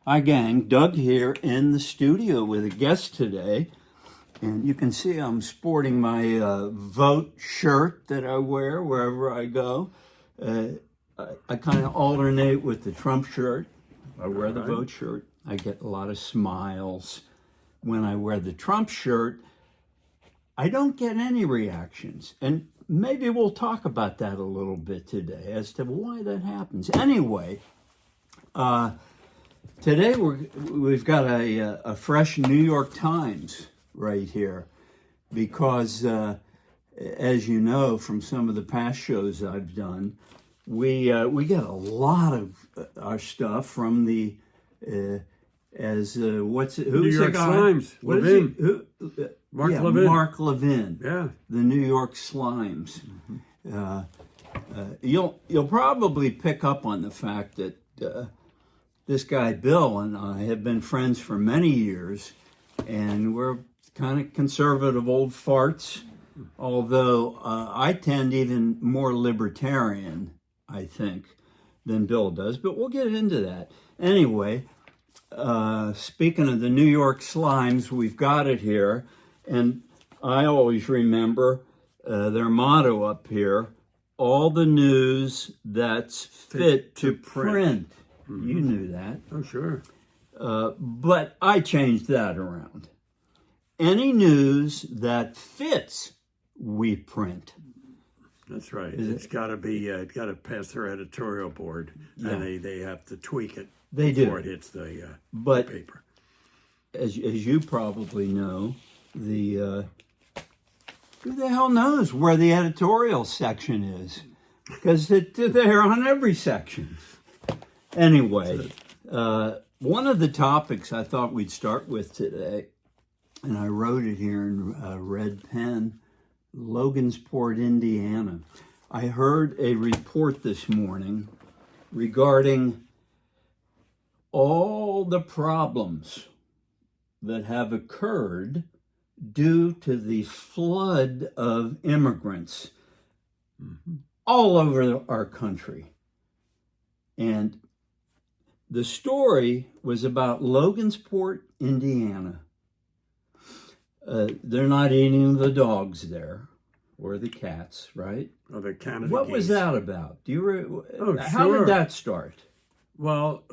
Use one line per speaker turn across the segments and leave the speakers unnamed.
Hi, gang. Doug here in the studio with a guest today. And you can see I'm sporting my Vote shirt that I wear wherever I go. I kind of alternate with the Trump shirt. I wear the Vote shirt. I get a lot of smiles. When I wear the Trump shirt, I don't get any reactions. And maybe we'll talk about that a little bit today as to why that happens. Anyway, today we've got a fresh New York Times right here because, as you know from some of the past shows I've done, we get a lot of our stuff from the New
York Slimes. Levin. Mark Levin.
Mark Levin.
Yeah.
The New York Slimes. You'll probably pick up on the fact that this guy Bill and I have been friends for many years, and we're kind of conservative old farts, although I tend even more libertarian, I think, than Bill does, but we'll get into that. Anyway, speaking of the New York Slimes, we've got it here, and I always remember their motto up here, all the news that's fit to print. Mm-hmm. You knew that.
Oh, sure.
But I changed that around. Any news that fits, we print.
That's right. It's got to be. It's got to pass their editorial board, and they have to tweak it before it hits the paper.
As you probably know, who the hell knows where the editorial section is? Because they're on every section. Anyway, one of the topics I thought we'd start with today, and I wrote it here in red pen, Logansport, Indiana. I heard a report this morning regarding all the problems that have occurred due to the flood of immigrants all over our country. And the story was about Logansport, Indiana. They're not eating the dogs there, or the cats, right?
Or the Canada
What
geese.
was that about? Do you? How
sure.
did that start?
Well,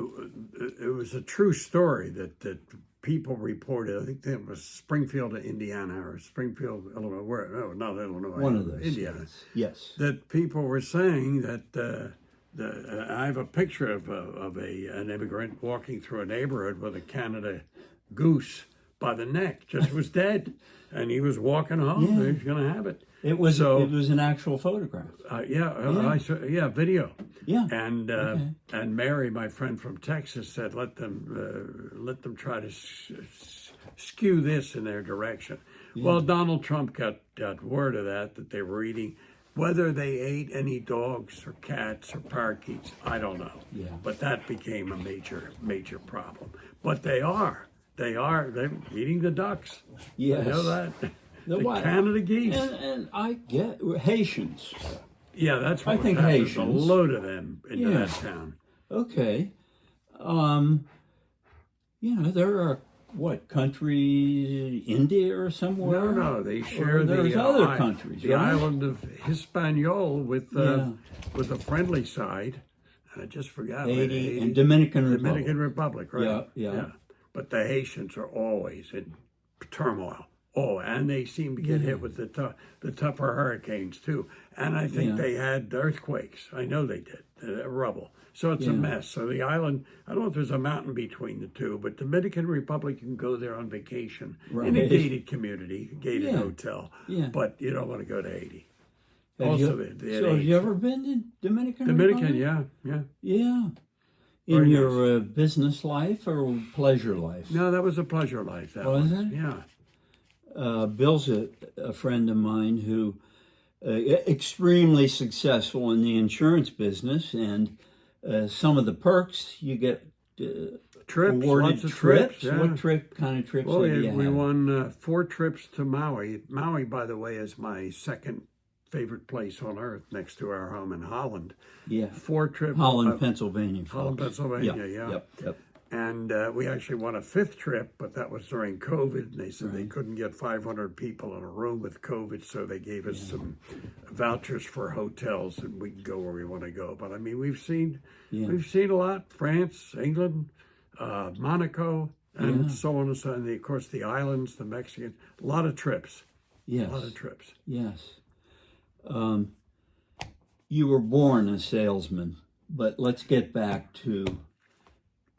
it was a true story that people reported. I think that was Springfield, Indiana, or Springfield, Illinois. Where? No, not Illinois.
One of those.
Indiana.
Yes.
That people were saying that. I have a picture of an immigrant walking through a neighborhood with a Canada goose by the neck, just was dead, and he was walking home.
Yeah.
He was going to have it.
It was an actual photograph.
I saw video.
Yeah.
And and Mary, my friend from Texas, said let them try to skew this in their direction. Yeah. Well, Donald Trump got word of that they were eating. Whether they ate any dogs or cats or parakeets, I don't know.
Yeah.
But that became a major problem. But they're eating the ducks.
Yes.
I know that. The
what?
Canada geese.
And I get Haitians.
Yeah, that's what
I think
Haitians.
Haitians.
A load of them into that town.
Okay. There are country, India or somewhere?
No, they share
there's other countries.
The island of Hispaniola with the friendly side. And I just forgot.
Haiti and Dominican
Republic, right?
Yeah.
But the Haitians are always in turmoil. Oh, and they seem to get hit with the tougher hurricanes too. And I think they had earthquakes. I know they did. Rubble. So it's a mess. So the island, I don't know if there's a mountain between the two, but Dominican Republic, you can go there on vacation in a gated community, gated hotel. Yeah. But you don't want to go to Haiti.
Have you ever been to Dominican Republic? Yeah. In your business life or pleasure life?
No, that was a pleasure life.
Was it?
Yeah.
Bill's a friend of mine who extremely successful in the insurance business, and some of the perks you get
trips,
awarded
lots of trips. Yeah.
What kind of trips
well,
have you
we
had?
won 4 trips to Maui. Maui, by the way, is my second favorite place on earth, next to our home in Holland.
Yeah.
4 trips.
Holland, Pennsylvania.
Holland, Pennsylvania. Yeah.
Yep.
And we actually won a fifth trip, but that was during COVID. And they said they couldn't get 500 people in a room with COVID, so they gave us some vouchers for hotels, and we can go where we want to go. But I mean, we've seen a lot: France, England, Monaco, and so on and so on. And of course, the islands, the Mexicans. A lot of trips.
Yes.
A lot of trips.
Yes. You were born a salesman, but let's get back to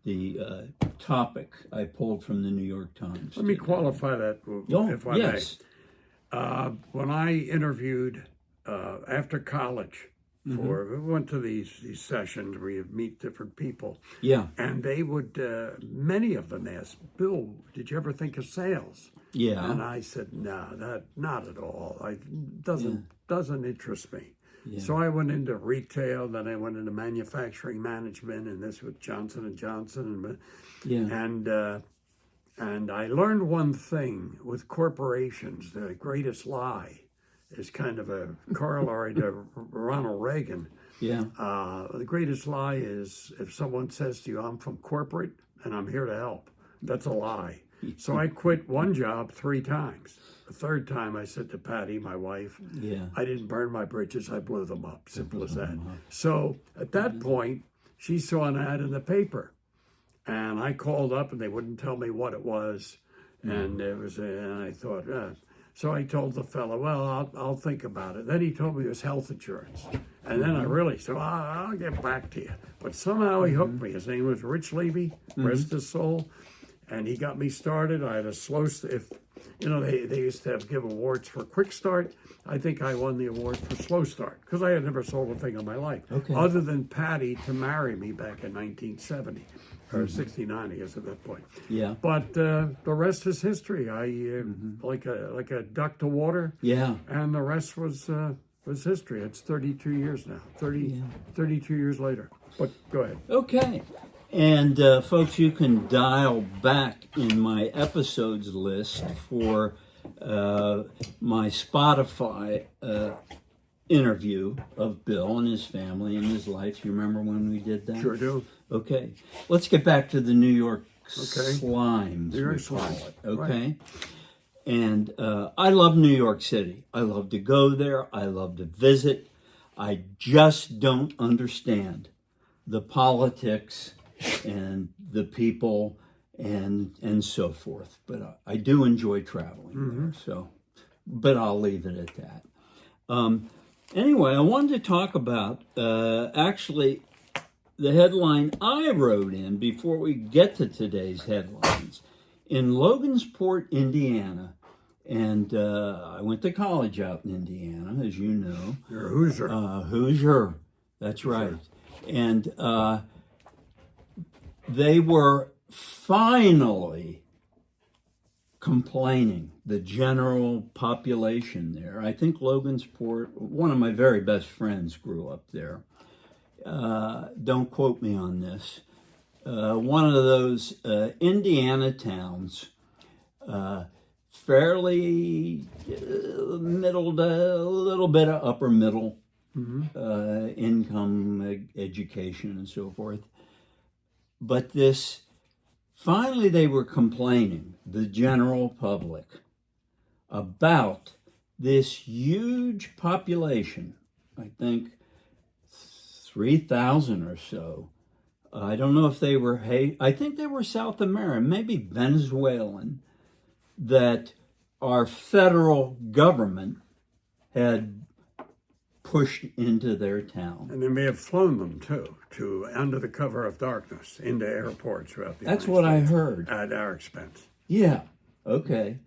the topic I pulled from the New York Times.
Let me qualify that, if I
yes.
may. When I interviewed after college, we went to these sessions where you meet different people,
Yeah.
and they would, many of them asked, Bill, did you ever think of sales?
Yeah.
And I said, no, not at all. Doesn't interest me.
Yeah.
So I went into retail, then I went into manufacturing management, and this with Johnson and Johnson, and I learned one thing with corporations: the greatest lie is kind of a corollary to Ronald Reagan.
Yeah.
The greatest lie is if someone says to you, "I'm from corporate and I'm here to help." That's a lie. So I quit one job 3 times. The third time I said to Patty, my wife,
Yeah.
I didn't burn my bridges, I blew them up. Simple as that. So at that point, she saw an ad in the paper. And I called up and they wouldn't tell me what it was. And and I thought, so I told the fellow, well, I'll think about it. Then he told me it was health insurance. And then I really said, I'll get back to you. But somehow he hooked me. His name was Rich Levy, rest his soul. And he got me started. I had a slow, they used to give awards for quick start. I think I won the award for slow start because I had never sold a thing in my life.
Okay.
Other than Patty to marry me back in 1970 or 69, I guess at that point.
Yeah.
But the rest is history. I like a duck to water.
Yeah.
And the rest was history. It's 32 years now. 32 years later. But go ahead.
Okay. And folks, you can dial back in my episodes list for my Spotify interview of Bill and his family and his life. You remember when we did that?
Sure do.
Okay. Let's get back to the New York Slimes.
New York
we call
Slimes.
it, okay.
Right.
And I love New York City. I love to go there. I love to visit. I just don't understand the politics and the people and so forth. But I do enjoy traveling there. So, but I'll leave it at that. Anyway, I wanted to talk about actually the headline I wrote in before we get to today's headlines. In Logansport, Indiana, and I went to college out in Indiana, as you know.
You're a Hoosier.
Hoosier, that's right. And they were finally complaining, the general population there. I think Logansport, one of my very best friends grew up there. Don't quote me on this. One of those Indiana towns, fairly middle to a little bit of upper middle income, education, and so forth. But finally they were complaining, the general public, about this huge population, I think 3,000 or so. I don't know if they were, I think they were South American, maybe Venezuelan, that our federal government had pushed into their town.
And they may have flown them too, to under the cover of darkness into airports throughout the
That's
United
what I
States
heard.
at our expense.
Yeah, okay.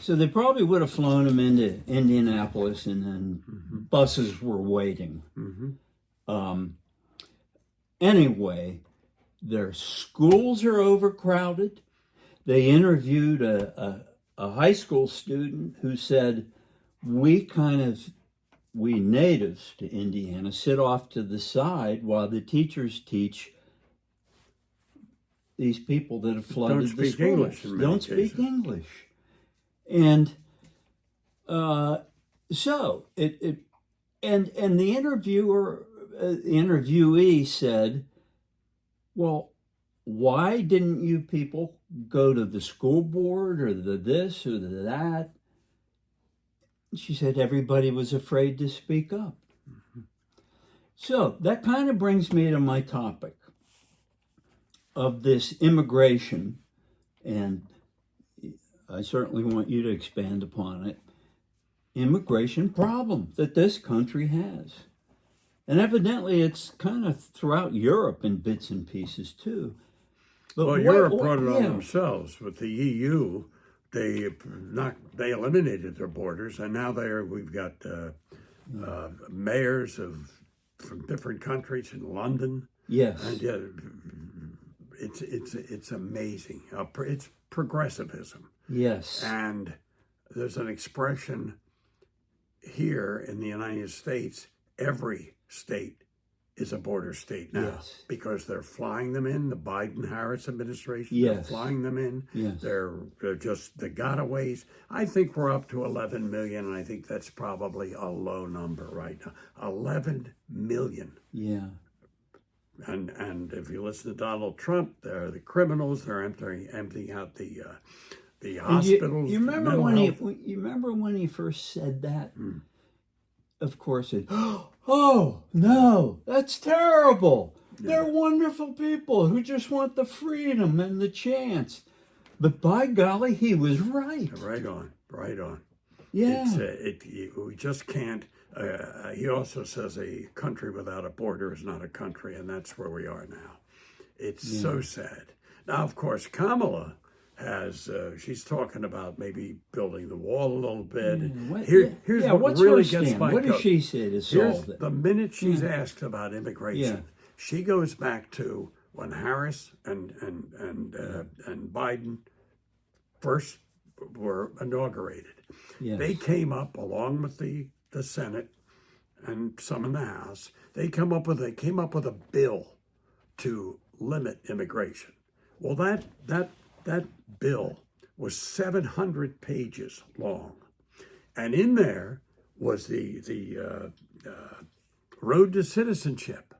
So they probably would have flown them into Indianapolis, and then buses were waiting. Anyway, their schools are overcrowded. They interviewed a high school student who said, we natives to Indiana sit off to the side while the teachers teach these people that have flooded the schools.
English in many
Don't speak
cases.
English. And so the interviewee said, well, why didn't you people go to the school board or the this or the that? She said everybody was afraid to speak up. So that kind of brings me to my topic of this immigration, and I certainly want you to expand upon it. Immigration problem that this country has. And evidently it's kind of throughout Europe in bits and pieces too. But
Well, Europe brought it on themselves with the EU. They eliminated their borders, and now we've got mayors from different countries in London.
Yes.
And it's amazing. It's progressivism.
Yes.
And there's an expression here in the United States, every state is a border state now,
Yes.
because they're flying them in. The Biden-Harris administration,
Yes.
they're flying them in.
Yes.
They're just the gotaways. I think we're up to 11 million, and I think that's probably a low number right now. 11 million.
Yeah.
And if you listen to Donald Trump, they're the criminals. They're emptying out the hospitals.
You remember
mental
when
health.
you remember when he first said that? Of course it. Oh no, that's terrible. They're wonderful people who just want the freedom and the chance. But by golly, he was right.
Right on, right on.
Yeah.
We just can't. He also says a country without a border is not a country, and that's where we are now. It's so sad. Now, of course, Kamala she's talking about maybe building the wall a little bit. Here's what
what's
really
her
gets
stand?
my
What does
goat.
she say to solve it?
The minute she's asked about immigration,
Yeah.
she goes back to when Harris and Biden first were inaugurated.
Yes.
They came up along with the Senate and some in the House. They came up with a bill to limit immigration. Well, that bill was 700 pages long, and in there was the road to citizenship,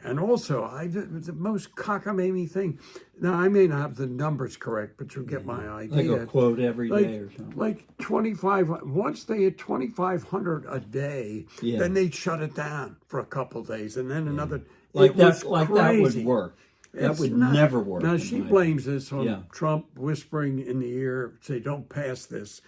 and also the most cockamamie thing. Now I may not have the numbers correct, but you'll get my idea.
Like a quote every day or something.
Like 25. Once they had 2,500 a day,
Yeah.
then they'd shut it down for a couple of days, and then another.
Like
it was
that would
crazy.
work. That
It's
would
not-
never work.
Now
in
she
my-
blames this on
Yeah.
Trump whispering in the ear, say, "Don't pass this,"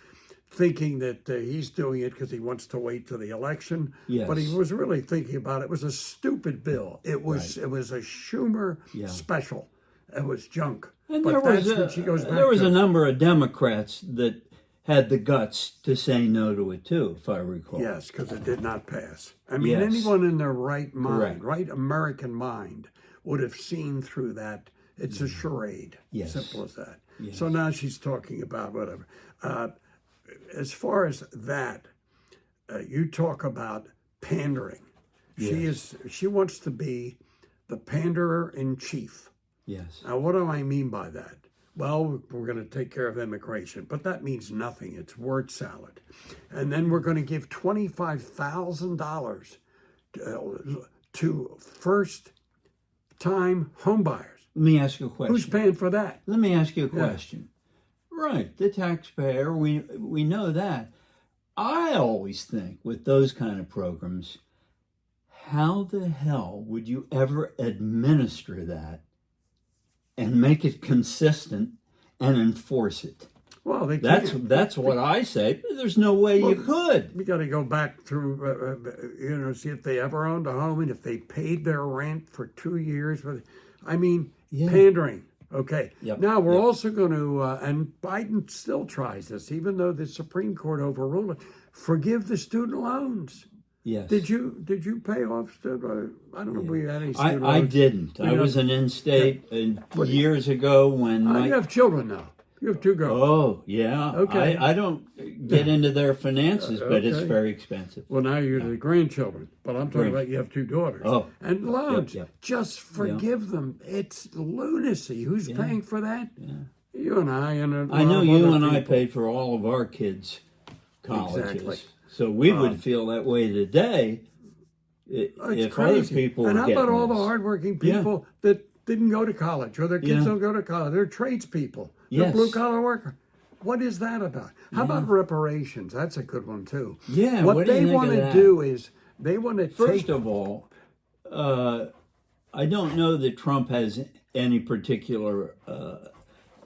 thinking that he's doing it because he wants to wait till the election.
Yes.
But he was really thinking about it. It was a stupid bill. It was a Schumer special. It was junk.
And
but
there was
that's what she goes back
there was
to.
a number of Democrats that had the guts to say no to it too, if I recall.
Yes, because it did not pass. I mean,
Yes.
anyone in their right mind,
Correct.
right American mind, would have seen through that. It's a charade.
Yes.
Simple as that.
Yes.
So now she's talking about whatever. As far as that, you talk about pandering. She wants to be the panderer in chief.
Yes.
Now, what do I mean by that? Well, we're going to take care of immigration, but that means nothing. It's word salad. And then we're going to give $25,000 to first-time homebuyers.
Let me ask you a question.
Who's paying for that?
Let me ask you a question. Right, the taxpayer, we know that. I always think with those kind of programs, how the hell would you ever administer that and make it consistent and enforce it?
Well, they can't.
That's what I say. There's no way you could.
We got to go back through, see if they ever owned a home and if they paid their rent for 2 years. I mean, pandering. Okay.
Yep.
Now we're also going to, and Biden still tries this, even though the Supreme Court overruled it. Forgive the student loans.
Yes.
Did you pay off student? I don't know if we had any student
I
loans.
didn't. I was an in-state years ago when
You have children now. You have 2 girls.
Oh, yeah.
Okay.
I don't get into their finances, but it's
Okay.
very expensive.
Well, now you're the grandchildren, but I'm talking about you have 2 daughters.
Oh.
And loans,
Yep.
just forgive them. It's lunacy. Who's paying for that? You and I and a
I know
lot of
you
other
and I
people.
paid for all of our kids' colleges.
Exactly.
So we would feel that way today
It's
if
crazy.
other people
and
were
how
getting
about all the
this.
hardworking people that didn't go to college, or their kids
Yeah.
don't go to college. They're tradespeople. They're
Yes.
blue-collar worker. What is that about? How about reparations? That's a good one, too.
Yeah,
What
what do you
they
think
want
of
to
that?
do is they want to
First
take...
of all, I don't know that Trump has any particular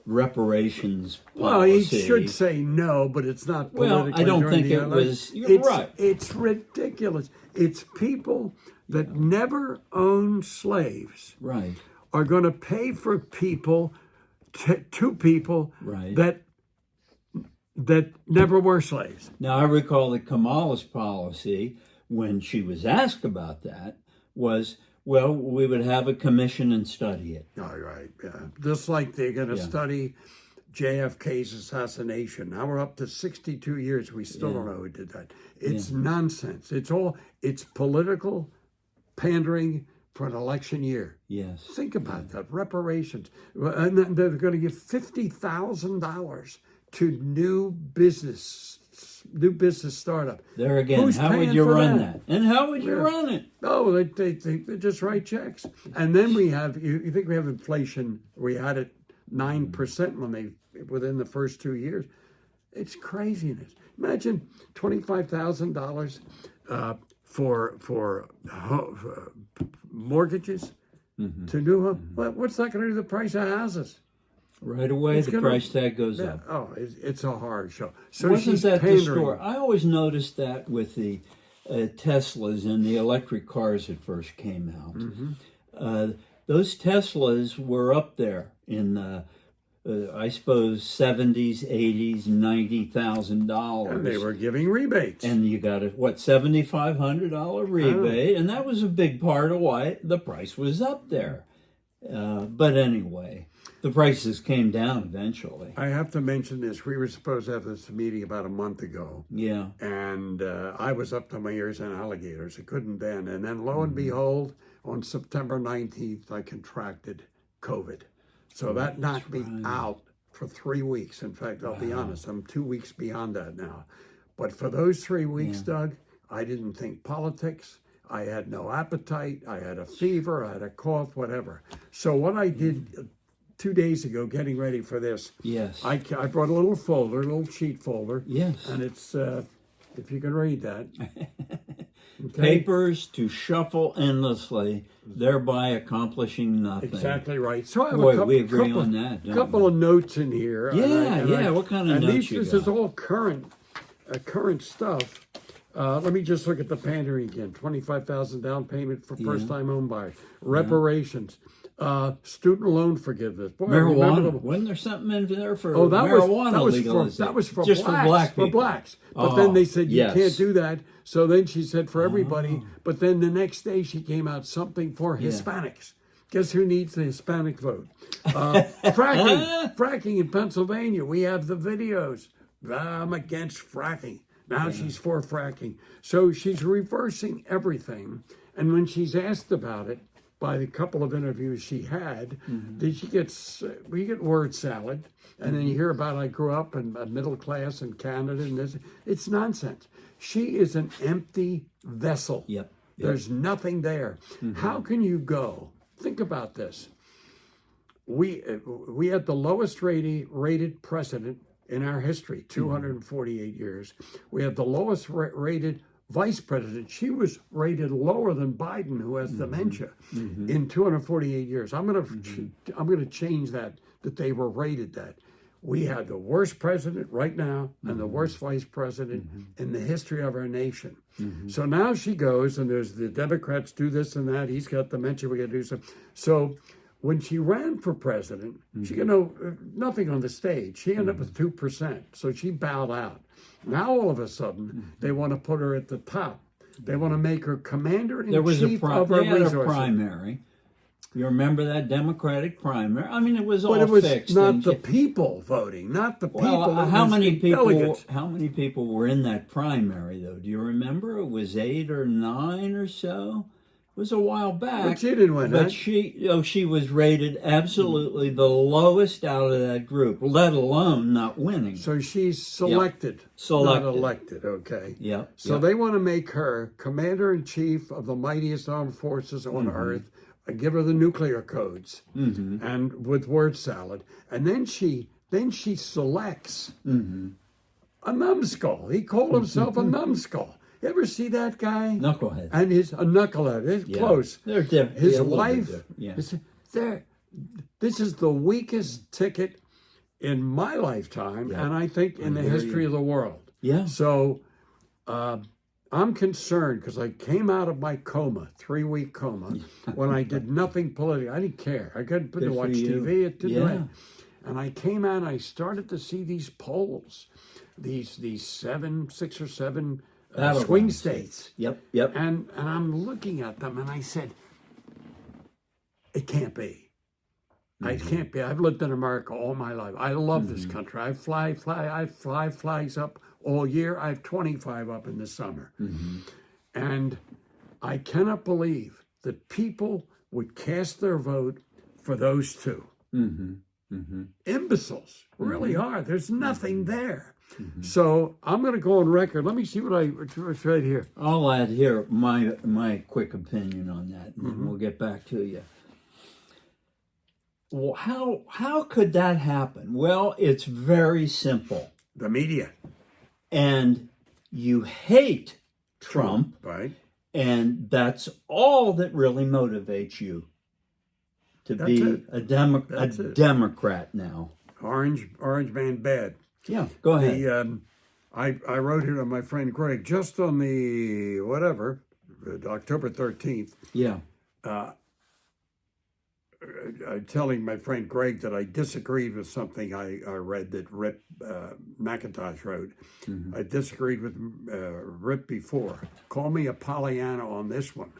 reparations policy.
Well, he should say no, but it's not
Well,
politically
I don't
during
think
the
it
election.
was- you're right.
It's ridiculous. It's people that never owned slaves
Right.
are going to pay for people, to people
Right.
that never were slaves.
Now, I recall that Kamala's policy, when she was asked about that, was, well, we would have a commission and study it.
All right, yeah. Just like they're going to study JFK's assassination. Now we're up to 62 years. We still don't know who did that. It's nonsense. It's political pandering for an election year.
Yes.
Think about that. Reparations. And then they're going to give $50,000 to new business startup.
There again,
Who's
how would
paying
you
for
run
that?
that? And how would you run it?
Oh, they just write checks. And then we have, you think we have inflation, we had it 9% within the first 2 years. It's craziness. Imagine $25,000 for mortgages to new home. Well, what's that going to do to the price of houses?
Right away, the
gonna-
price tag goes up.
Oh, it's a hard show. So
Wasn't
she's
that the
pandering.
story? I always noticed that with the Teslas and the electric cars that first came out. Those Teslas were up there in, I suppose, 70s, 80s, $90,000.
And they were giving rebates.
And you got a $7,500 rebate, and that was a big part of why the price was up there. But anyway, the prices came down eventually.
I have to mention this. We were supposed to have this meeting about a month ago.
Yeah.
And I was up to my ears in alligators. I couldn't then. And then lo and behold, on September 19th, I contracted COVID. So that knocked me out for 3 weeks. In fact, I'll be honest, I'm 2 weeks beyond that now. But for those 3 weeks, Doug, I didn't think politics. I had no appetite. I had a fever. I had a cough, whatever. So what I did 2 days ago, getting ready for this,
Yes.
I brought a little folder, a little sheet folder.
Yes.
And it's, if you can read that. Okay?
Papers to shuffle endlessly, thereby accomplishing nothing.
Exactly right. So I have
Boy,
a
we agree on that, don't
couple of notes in here.
Yeah, what kind of notes you
This is
got?
all current stuff. Let me just look at the pandering again. $25,000 down payment for first-time home buyers. Reparations. Student loan forgiveness. Boy, I remember
Marijuana. Wasn't there something in there for
Oh, that
marijuana
was
legalization?
for
Just
blacks,
for black people.
for blacks. But
Oh,
then they said you
yes.
can't do that. So then she said for everybody. But then the next day she came out something for Hispanics. Guess who needs the Hispanic vote? Fracking in Pennsylvania. We have the videos. I'm against fracking. Now she's for fracking. So she's reversing everything. And when she's asked about it, by the couple of interviews she had, we get word salad, and then you hear about I grew up in a middle class in Canada, and this. It's nonsense. She is an empty vessel.
Yep.
There's nothing there. How can you go? Think about this. We had the lowest rated president in our history, 248 years. We had the lowest rated vice president. She was rated lower than Biden, who has dementia, in 248 years. I'm gonna change that they were rated that. We had the worst president right now and the worst vice president in the history of our nation. So now she goes, and there's the Democrats do this and that. He's got dementia. We got to do something. So when she ran for president, she got nothing on the stage. She ended up with 2%. So she bowed out. Now all of a sudden they want to put her at the top. They want to make her commander in chief of our
they had
resources.
a primary. You remember that Democratic primary? I mean, it was all
But it was
fixed.
not
and
the people voting, not the people.
Well,
it
how
was
many
the
people?
delegates.
How many people were in that primary, though? Do you remember? It was 8 or 9 or so. It was a while back.
But she didn't win,
But
huh?
she was rated absolutely the lowest out of that group, let alone not winning.
So she's selected,
Selected.
not elected. Okay.
Yep.
So they want to make her commander in chief of the mightiest armed forces on earth, I give her the nuclear codes and with word salad, and then she selects a numbskull. He called himself a numbskull. You ever see that guy?
Knucklehead.
And a knucklehead. It's close.
They're different.
His
Yeah, a little bit
wife.
different. Yeah.
This is the weakest ticket in my lifetime, and I think in the history of the world.
Yeah.
So I'm concerned because I came out of my coma, 3-week coma, when I did nothing political. I didn't care. I couldn't
Good
watch
for you.
TV. It didn't.
Yeah.
And I came out and I started to see these polls, these 6 or 7 swing
Battleground
states.
Yep.
And I'm looking at them and I said, it can't be. It can't be. I've lived in America all my life. I love this country. I fly flags up all year. I have 25 up in the summer. And I cannot believe that people would cast their vote for those two. Imbeciles, really are. There's nothing there. So I'm going to go on record. Let me see what's right here.
I'll add here my quick opinion on that, and then we'll get back to you. Well, how could that happen? Well, it's very simple.
The media.
And you hate Trump,
Right.
and that's all that really motivates you to
That's
be
it.
a
it.
Democrat now.
Orange man bad.
Yeah, go ahead.
I wrote here to my friend Greg just on the October 13th.
Yeah.
Telling my friend Greg that I disagreed with something I read that Rip McIntosh wrote. I disagreed with Rip before. Call me a Pollyanna on this one.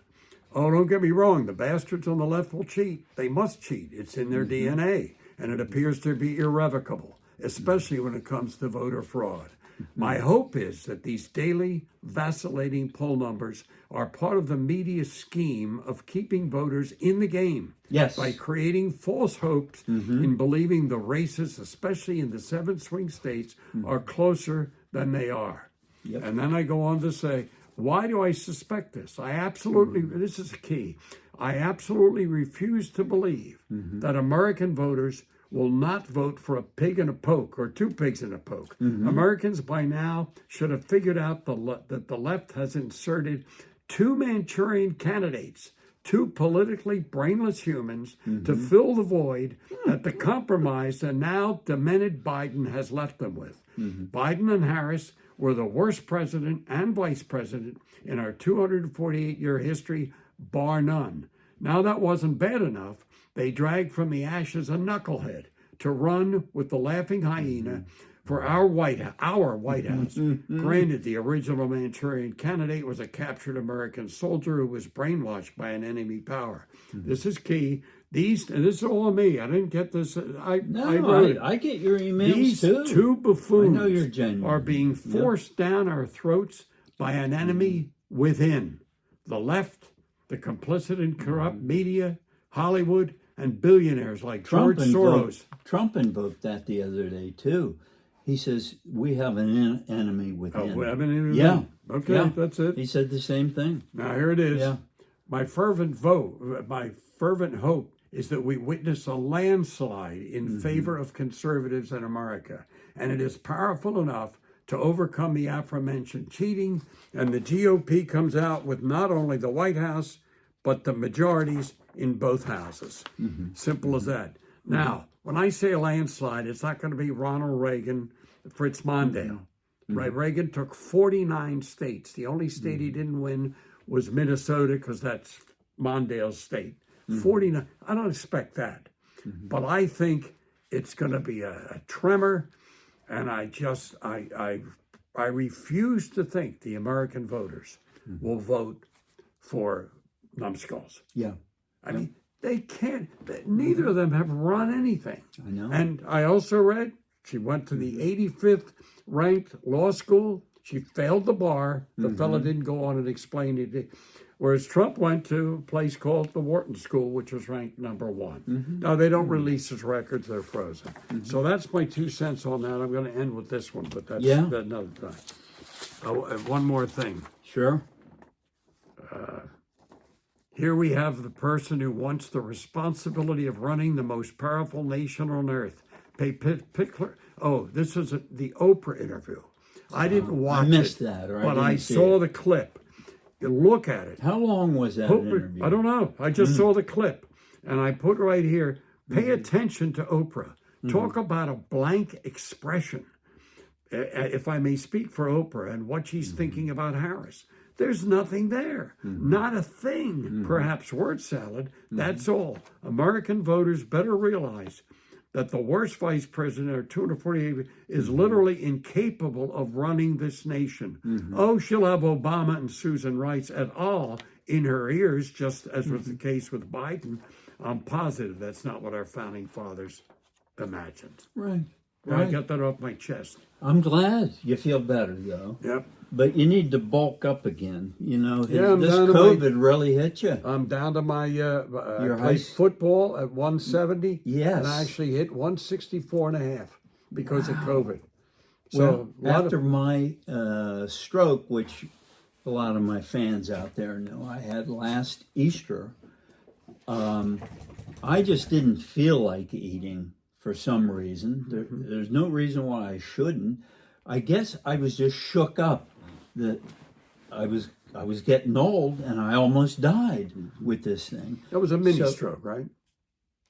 Oh, don't get me wrong. The bastards on the left will cheat. They must cheat. It's in their DNA, and it appears to be irrevocable, especially when it comes to voter fraud. My hope is that these daily vacillating poll numbers are part of the media scheme of keeping voters in the game.
Yes.
By creating false hopes in believing the races, especially in the 7 swing states, are closer than they are.
Yep.
And then I go on to say, why do I suspect this? This is key. I absolutely refuse to believe that American voters will not vote for a pig in a poke or 2 pigs in a poke. Americans by now should have figured out that the left has inserted 2 Manchurian candidates, 2 politically brainless humans, to fill the void that the compromised and now demented Biden has left them with. Biden and Harris were the worst president and vice president in our 248-year history, bar none. Now that wasn't bad enough. They dragged from the ashes a knucklehead to run with the laughing hyena for our White House. Granted, the original Manchurian candidate was a captured American soldier who was brainwashed by an enemy power. This is key. This is all on me. I didn't get this. I wrote it.
I get your emails
These
too.
2 buffoons
I know you're genuine.
are being forced down our throats by an enemy within. The left, the complicit and corrupt media, Hollywood, and billionaires like George Soros.
Trump invoked that the other day too. He says we have an enemy within. Yeah.
Okay,
Yeah.
that's it.
He said the same thing.
Now here it is.
Yeah.
My fervent hope is that we witness a landslide in favor of conservatives in America. And it is powerful enough to overcome the aforementioned cheating. And the GOP comes out with not only the White House, but the majorities in both houses. Simple as that. Now, when I say a landslide, it's not going to be Ronald Reagan, Fritz Mondale. Right? Reagan took 49 states. The only state he didn't win was Minnesota because that's Mondale's state. 49. I don't expect that. But I think it's going to be a tremor. And I refuse to think the American voters will vote for numbskulls.
Yeah.
I mean, they can't. Neither of them have run anything.
I know.
And I also read she went to the 85th ranked law school. She failed the bar. The fella didn't go on and explain it. Whereas Trump went to a place called the Wharton School, which was ranked number 1. Now, they don't release his records. They're frozen. So that's my 2 cents on that. I'm going to end with this one, but that's another time. Oh, and one more thing.
Sure.
Here we have the person who wants the responsibility of running the most powerful nation on earth. Oh, this is the Oprah interview. I didn't watch
I missed
it,
that, or
but
I
I
didn't see
saw
it.
the clip. You look at it.
How long was that interview?
I don't know. I just saw the clip, and I put right here, pay attention to Oprah. Talk about a blank expression, if I may speak for Oprah and what she's thinking about Harris. There's nothing there. Not a thing. Perhaps word salad. That's all. American voters better realize that the worst vice president, or 248, is literally incapable of running this nation. Oh, she'll have Obama and Susan Rice et al. In her ears, just as was the case with Biden. I'm positive that's not what our founding fathers imagined.
Right.
I got that off my chest.
I'm glad you feel better, though.
Yep.
But you need to bulk up again. You know,
Yeah, I'm
this
down to
COVID really hit you.
I'm down to my
Your
played
height?
football at 170.
Yes.
And I actually hit 164 and a half because of COVID. So
Well, after my stroke, which a lot of my fans out there know I had last Easter, I just didn't feel like eating for some reason. There's no reason why I shouldn't. I guess I was just shook up that I was getting old and I almost died with this thing.
that was a mini
So-
stroke, right?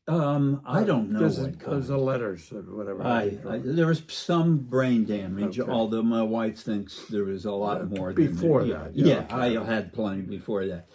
I don't know
There's,
what kind.
there's the letters, or whatever.
There was some brain damage,
Okay.
although my wife thinks there was a lot more
before
than
that,
Yeah,
yeah,
I
okay.
had plenty before that.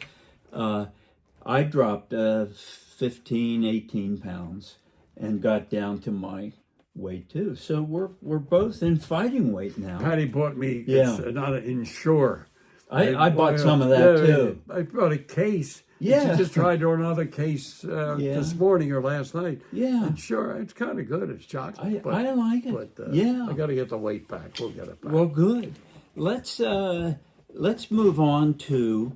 I dropped 15, 18 pounds and got down to my weight too. So we're both in fighting weight now.
Patty bought me,
Yeah.
it's not an Ensure.
I bought some of that too.
I bought a case.
Yeah.
She just tried to another case this morning or last night.
Yeah.
And sure, it's kind of good. It's chocolate.
I like it.
But
Yeah.
I got to get the weight back. We'll get it back.
Well, good. Let's move on to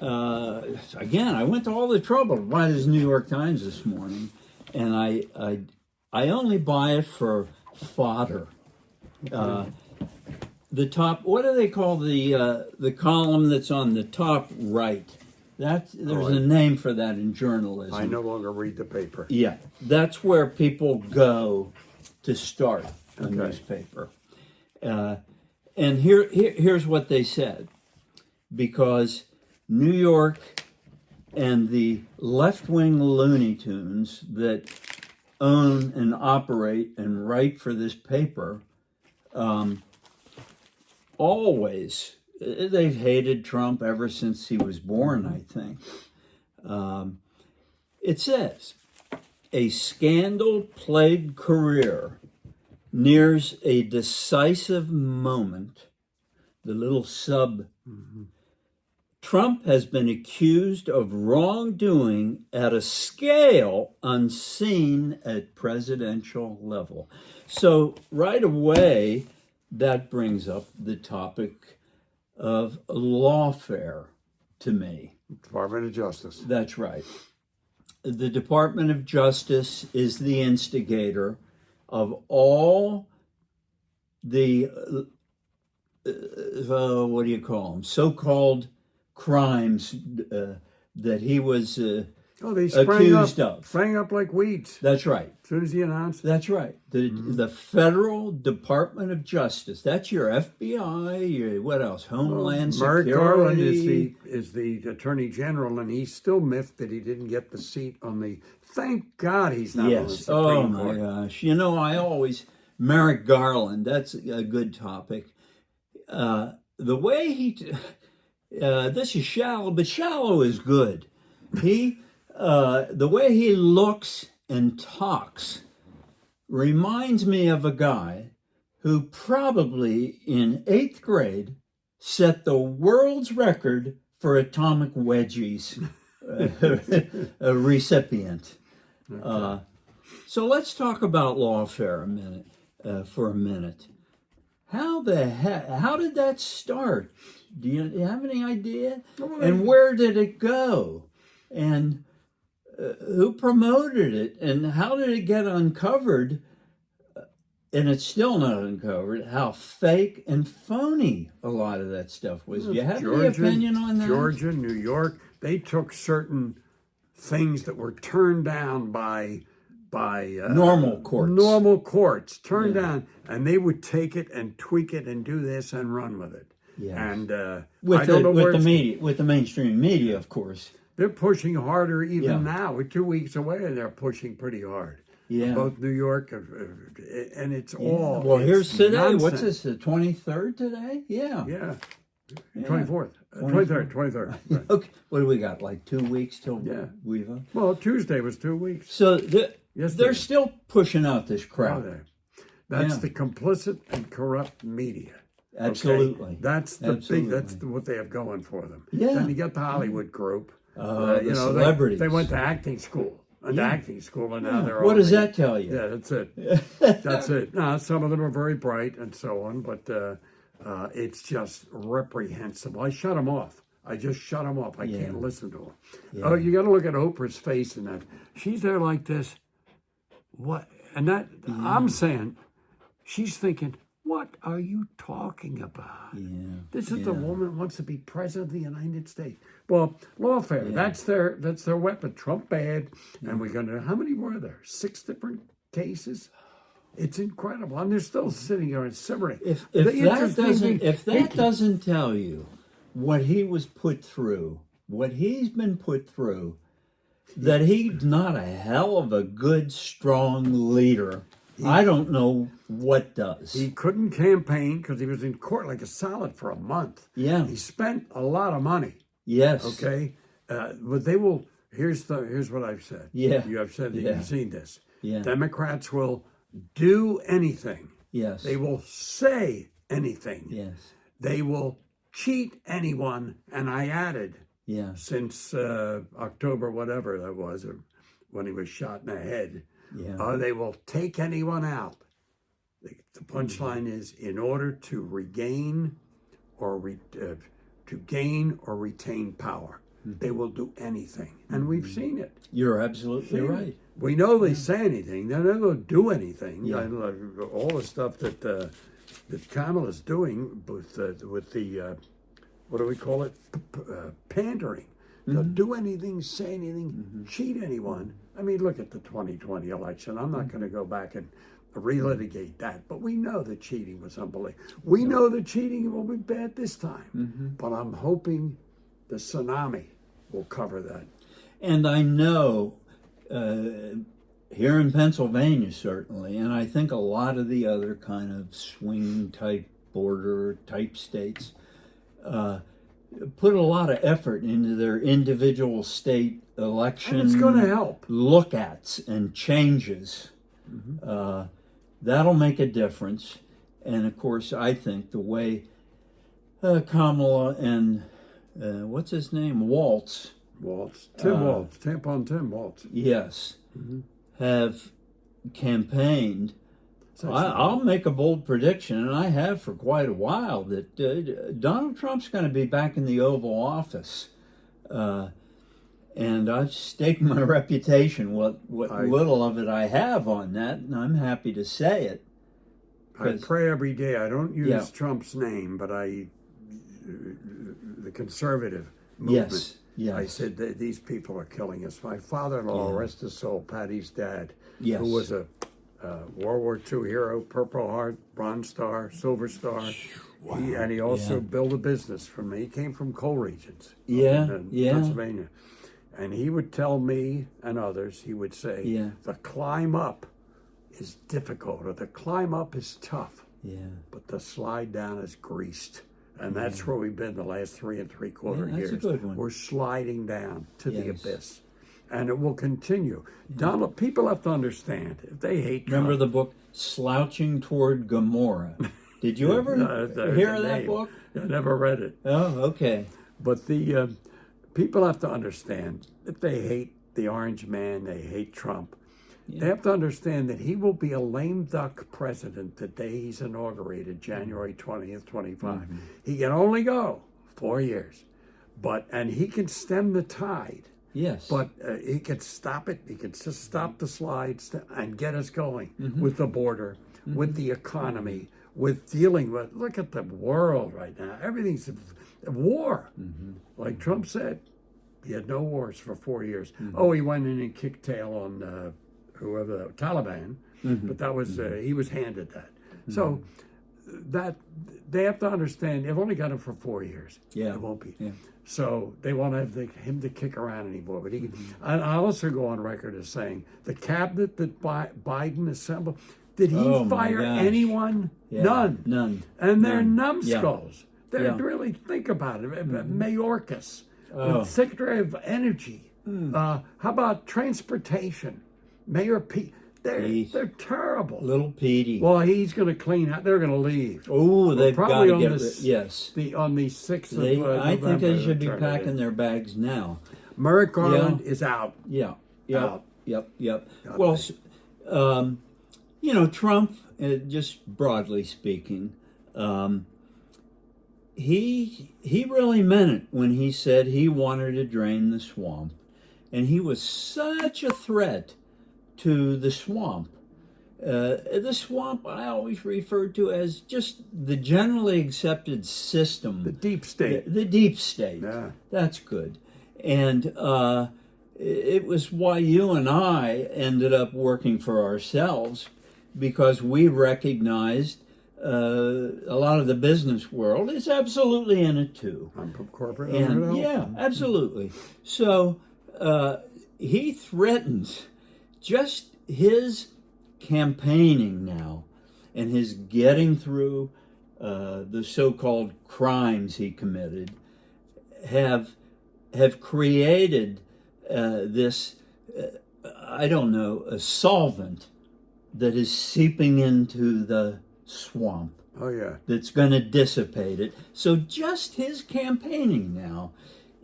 again. I went to all the trouble to buy this New York Times this morning, and I only buy it for fodder. The top. What do they call the column that's on the top right? There's a name for that in journalism.
I no longer read the paper.
Yeah, that's where people go to start a newspaper. And here's what they said. Because New York and the left-wing Looney Tunes that own and operate and write for this paper always, they've hated Trump ever since he was born, I think. It says, a scandal-plagued career nears a decisive moment. The little sub. Trump has been accused of wrongdoing at a scale unseen at presidential level. So right away, that brings up the topic of lawfare to me.
Department of Justice.
That's right. The Department of Justice is the instigator of all the, what do you call them, so-called crimes that he was
They
accused of.
sprang up like weeds
That's right.
as soon as he announced it.
That's right. The Federal Department of Justice. That's your FBI. Your what else? Homeland
Merrick
Security.
Garland is the Attorney General, and he's still miffed that he didn't get the seat on the. Thank God he's not on the
Yes.
Supreme
Oh my
Court.
gosh. You know, I always Merrick Garland. That's a good topic. The way he. This is shallow, but shallow is good. He. The way he looks and talks reminds me of a guy who probably in 8th grade set the world's record for atomic wedgies a recipient. So let's talk about lawfare for a minute. How did that start? Do you have any idea? And where did it go? And who promoted it, and how did it get uncovered? And it's still not uncovered how fake and phony a lot of that stuff was. Do you have any opinion on that?
Georgia, New York, they took certain things that were turned down by
Normal courts.
normal courts, turned down, and they would take it and tweak it and do this and run with it.
Yes.
And I
With
don't know where
the
it's-
media, with the mainstream media, of course.
they're pushing harder even
Yeah.
now. We're 2 weeks away, and they're pushing pretty hard.
Yeah.
Both New York and it's all.
Well,
it's
here's today.
nonsense.
What's this? The 23rd today? Yeah.
Yeah,
Yeah.
24th, 23rd. Right.
Okay. What do we got? Like 2 weeks till
Yeah.
we've.
Well, Tuesday was 2 weeks.
So
Yes,
they're
they-
still pushing out this
Are
crap.
they? That's
Yeah.
the complicit and corrupt media. Okay?
Absolutely.
That's the
Absolutely.
big. That's what they have going for them.
Yeah.
Then you got the Hollywood group.
The celebrities.
They went to acting school. And acting school, and now they're.
What
all
does
in-
that tell you?
Yeah, that's it. That's it. Now, some of them are very bright and so on, but it's just reprehensible. I shut them off. I just shut them off. I can't listen to them. Oh, you got to look at Oprah's face and that. She's there like this. What? And that I'm saying, she's thinking, what are you talking about?
Yeah.
This is the woman who wants to be president of the United States. Well, lawfare. That's their weapon. Trump bad, and we're gonna. How many were there? 6 different cases. It's incredible, and they're still sitting there and simmering.
If
The
that
interesting
doesn't
thing-
if that doesn't tell you what he was put through, what he's been put through, that he's not a hell of a good, strong leader, I don't know what does.
he couldn't campaign because he was in court like a solid for a month.
Yeah.
He spent a lot of money.
Yes.
Okay, but they will. Here's what I've said.
Yeah.
You have said that
Yeah.
you've seen this.
Yeah.
Democrats will do anything.
Yes.
They will say anything.
Yes.
They will cheat anyone. And I added,
Yes.
since October, whatever that was, or when he was shot in the head,
Yeah.
they will take anyone out. The punchline is in order to regain or to gain or retain power. They will do anything. And we've seen it.
You're absolutely right.
We know they say anything. They're not going to do anything.
Yeah.
All the stuff that Kamala's doing with the what do we call it? Pandering. They'll do anything, say anything, cheat anyone. I mean, look at the 2020 election. I'm not going to go back and relitigate that, but we know the cheating was unbelievable. We know the cheating will be bad this time, but I'm hoping the tsunami will cover that.
And I know here in Pennsylvania, certainly, and I think a lot of the other kind of swing type, border type states, put a lot of effort into their individual state election.
And it's going to help.
Look-ats and changes. That'll make a difference. And of course, I think the way Kamala and what's his name, Waltz,
Tim Waltz, Tim Waltz.
yes, have campaigned. I'll make a bold prediction, and I have for quite a while, that Donald Trump's going to be back in the Oval Office. And I've staked my reputation, what little of it I have on that, and I'm happy to say it.
I pray every day. I don't use
Yeah.
Trump's name, but the conservative movement.
Yes.
I said that these people are killing us. My father-in-law, rest his soul, Patty's dad,
Yes.
who was a World War II hero, Purple Heart, Bronze Star, Silver Star. He also built a business from me. He came from coal regions in Pennsylvania. And he would tell me and others, he would say, the climb up is difficult, or the climb up is tough, but the slide down is greased. And that's where we've been the last 3 3/4 years.
That's a good one.
We're sliding down to the
Yes.
abyss. And it will continue. Donald, people have to understand, if they hate Trump,
Remember the book Slouching Toward Gomorrah? Did you ever hear that book?
I never read it.
Oh, okay.
But the people have to understand, if they hate the orange man, they hate Trump, they have to understand that he will be a lame duck president the day he's inaugurated, January 20th, 25. He can only go 4 years, and he can stem the tide.
Yes.
But he could stop it. He could just stop the slides and get us going with the border, with the economy, with dealing with. Look at the world right now. Everything's a war. Like Trump said, He had no wars for 4 years.
Mm-hmm.
Oh, he went in and kicked tail on whoever the Taliban,
Mm-hmm.
but that was he was handed that. So that they have to understand they've only got him for 4 years.
Yeah.
It won't be.
Yeah.
So they won't have him to kick around anymore. But he,
Mm-hmm.
I also go on record as saying the cabinet that Biden assembled, did he
Oh, my
fire
gosh.
anyone?
Yeah.
None.
None.
And they're
None.
numbskulls. They're
Yeah.
really think about it. Mayorkas,
Oh.
the Secretary of Energy. How about transportation? Mayor Pete.
Jeez.
They're terrible.
Little Petey.
Well, he's going to clean out. They're going to leave.
Oh, they've got
probably
to
on
get
this-
rid. Yes.
On the 6th of
They,
November.
I think they should be
they'll turn it
packing
in.
their bags now.
Merrick Garland is out.
Yeah. Yep.
Out.
Yep.
God
Well,
bless.
Trump, just broadly speaking, he really meant it when he said he wanted to drain the swamp, and he was such a threat to the swamp. The swamp I always refer to as just the generally accepted system.
The deep state.
The deep state.
Yeah.
That's good. And it was why you and I ended up working for ourselves, because we recognized a lot of the business world is absolutely in it too.
I'm from corporate.
And yeah, absolutely. So he threatens just his campaigning now and his getting through the so-called crimes he committed have created this I don't know, a solvent that is seeping into the swamp
Oh yeah.
that's going to dissipate it. So just his campaigning now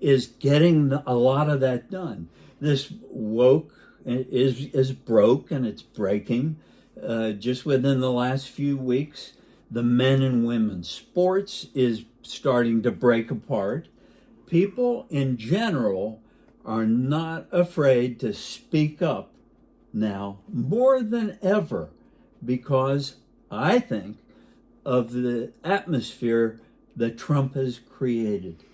is getting a lot of that done. This woke is broke, and it's breaking. Just within the last few weeks, the men and women's sports is starting to break apart. People in general are not afraid to speak up now more than ever, because I think of the atmosphere that Trump has created.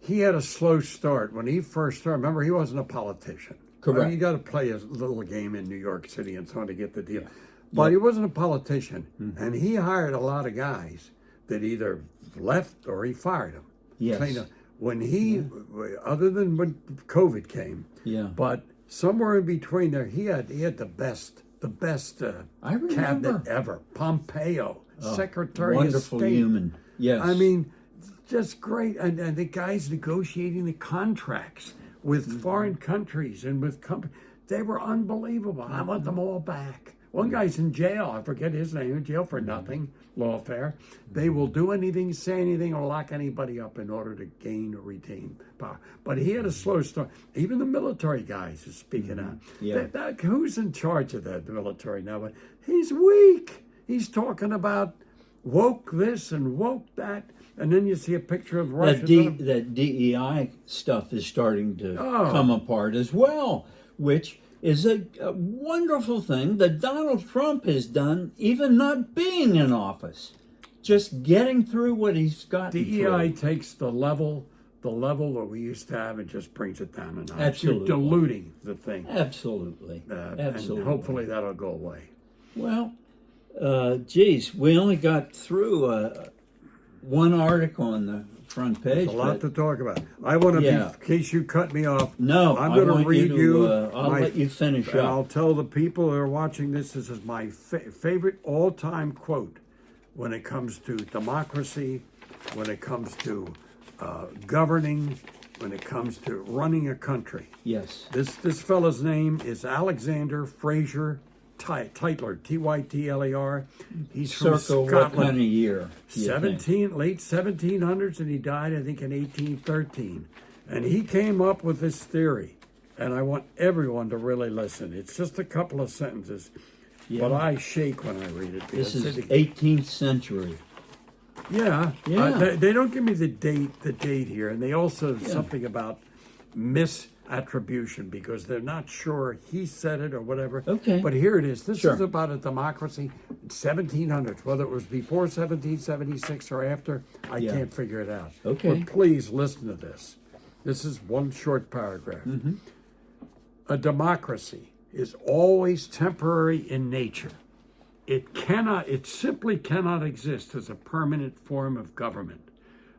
He had a slow start when he first started. Remember, he wasn't a politician.
Correct.
I mean, you got to play a little game in New York City and so on to get the deal. But he wasn't a politician, and he hired a lot of guys that either left or he fired them.
Yes.
Clean up. When he, other than when COVID came,
Yeah.
but somewhere in between there, he had the best
I remember.
cabinet ever. Pompeo, Secretary
Wonderful
of State.
human. Yes.
I mean, just great. And the guys negotiating the contracts with foreign countries and with companies, they were unbelievable. I want them all back. One guy's in jail. I forget his name. In jail for nothing. Lawfare. They will do anything, say anything, or lock anybody up in order to gain or retain power. But he had a slow start. Even the military guys are speaking out.
Yeah.
Who's in charge of the military now? But he's weak. He's talking about woke this and woke that. And then you see a picture of Russia.
that DEI stuff is starting to
Oh.
come apart as well, which is a wonderful thing that Donald Trump has done, even not being in office, just getting through what he's got.
DEI takes the level that we used to have and just brings it down a notch.
Absolutely.
You're diluting the thing.
Absolutely. Absolutely.
And hopefully that'll go away.
Well, geez, we only got through one article on the front page.
There's a lot
but-
to talk about. I want to
Yeah.
in case you cut me off.
No,
I'm
I
going to
want
read you.
I'll let you finish
And I'll
up.
tell the people that are watching this is my favorite all-time quote when it comes to democracy, when it comes to governing, when it comes to running a country.
Yes.
This fella's name is Alexander Fraser Tytler, Tytler. He's from
Circa what
Scotland.
kind of year? do you think?
Late 1700s, and he died, I think, in 1813. And he came up with this theory, and I want everyone to really listen. It's just a couple of sentences, but I shake when I read it.
This
because
is 18th century.
yeah.
Yeah.
They don't give me the date here, and they also something about misattribution because they're not sure he said it or whatever.
Okay.
But here it is. This
Sure.
is about a democracy, 1700s. Whether it was before 1776 or after, I
Yeah.
can't figure it out.
Okay.
But please listen to this. This is one short paragraph. A democracy is always temporary in nature. It simply cannot exist as a permanent form of government.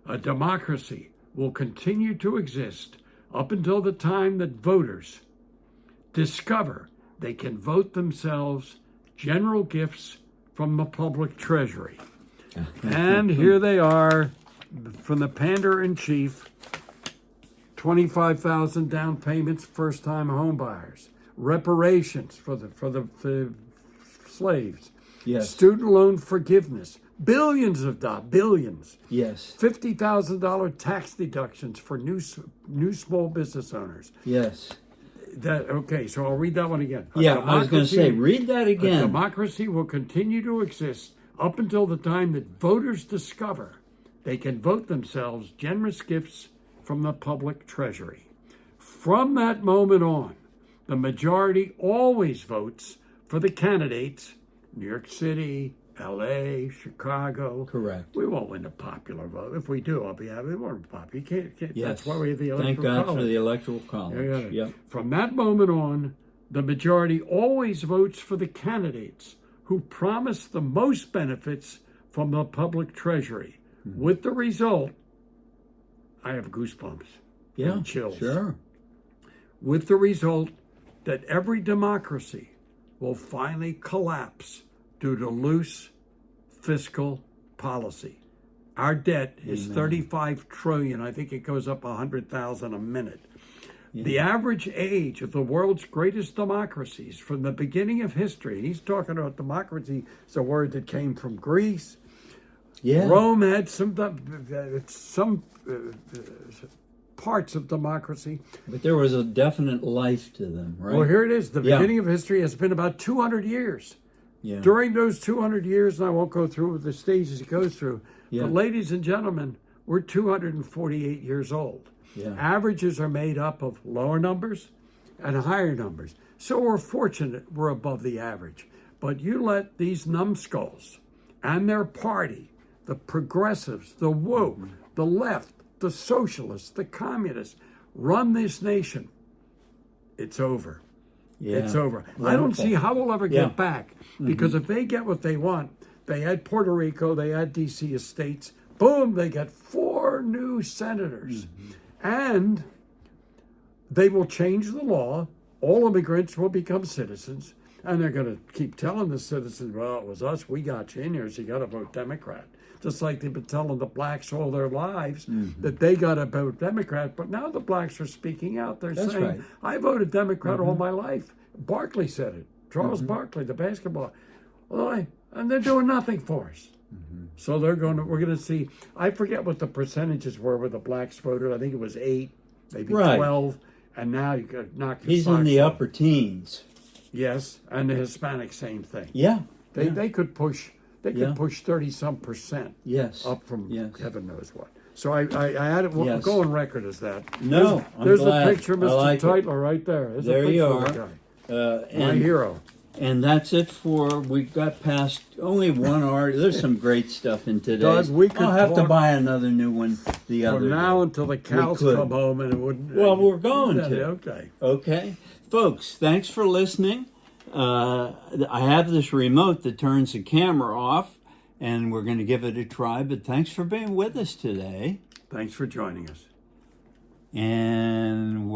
A democracy will continue to exist up until the time that voters discover they can vote themselves general gifts from the public treasury. And here they are from the Pander-in-Chief, 25,000 down payments, first-time home buyers, reparations for the slaves,
Yes.
student loan forgiveness, billions,
Yes.
$50,000 tax deductions for new small business owners.
Yes.
So I'll read that one again.
Yeah, I was going to say, read that
A
again.
democracy will continue to exist up until the time that voters discover they can vote themselves generous gifts from the public treasury. From that moment on, the majority always votes for the candidates, New York City, LA, Chicago.
Correct.
We won't win the popular vote. If we do, I'll be happy. We won't popular. You can't.
Yes.
That's why we have the electoral
Thank God
college.
for the Electoral College.
Yeah.
Yep.
From that moment on, the majority always votes for the candidates who promise the most benefits from the public treasury. With the result, I have goosebumps
Yeah.
and chills.
Sure.
With the result that every democracy will finally collapse due to loose fiscal policy. Our debt is 35 trillion. I think it goes up 100,000 a minute. The average age of the world's greatest democracies from the beginning of history, and he's talking about democracy, it's a word that came from Greece.
Yeah.
Rome had some parts of democracy.
But there was a definite life to them, right?
Well, here it is. The
Yeah.
beginning of history has been about 200 years.
Yeah.
During those 200 years, and I won't go through the stages it goes through,
Yeah.
but ladies and gentlemen, we're 248 years old.
Yeah.
Averages are made up of lower numbers and higher numbers. So we're fortunate we're above the average. But you let these numbskulls and their party, the progressives, the woke, the left, the socialists, the communists, run this nation, it's over.
Yeah.
It's over. I don't
Wonderful.
see how we'll ever get
Yeah.
back, because if they get what they want, they had Puerto Rico, they had DC estates, boom, they got 4 new senators. And they will change the law. All immigrants will become citizens. And they're going to keep telling the citizens, well, it was us, we got you in here, so you got to vote Democrat. Just like they've been telling the blacks all their lives that they got to vote Democrat. But now the blacks are speaking out. They're
That's
saying,
right.
I voted Democrat all my life. Barkley said it. Charles Barkley, the basketball. Well, and they're doing nothing for us. So we're going to see, I forget what the percentages were where the blacks voted. I think it was 8, maybe
Right.
12. And now you got to knock your
He's in
socks
the
off.
upper teens.
Yes, and the Hispanics, same thing.
Yeah.
They could push. They could
Yeah.
push 30-some%
Yes.
up from
Yes.
heaven knows what. So I had it.
Yes.
Go on record as that.
No, I'm
there's
glad.
a picture of
I
Mr.
like it.
Titler right there. There's
There
a picture
you
of
are.
that guy. My
And
hero.
And that's it for, we've got past only one art. There's some great stuff in today's.
Doug, we could
I'll have to
talk-
buy another new one the other
From now
day.
until the cows
could.
come home and it wouldn't.
Well, we're going
Yeah,
to.
Okay.
Okay. Folks, thanks for listening. I have this remote that turns the camera off, and we're going to give it a try, but thanks for being with us today.
Thanks for joining us.
And we're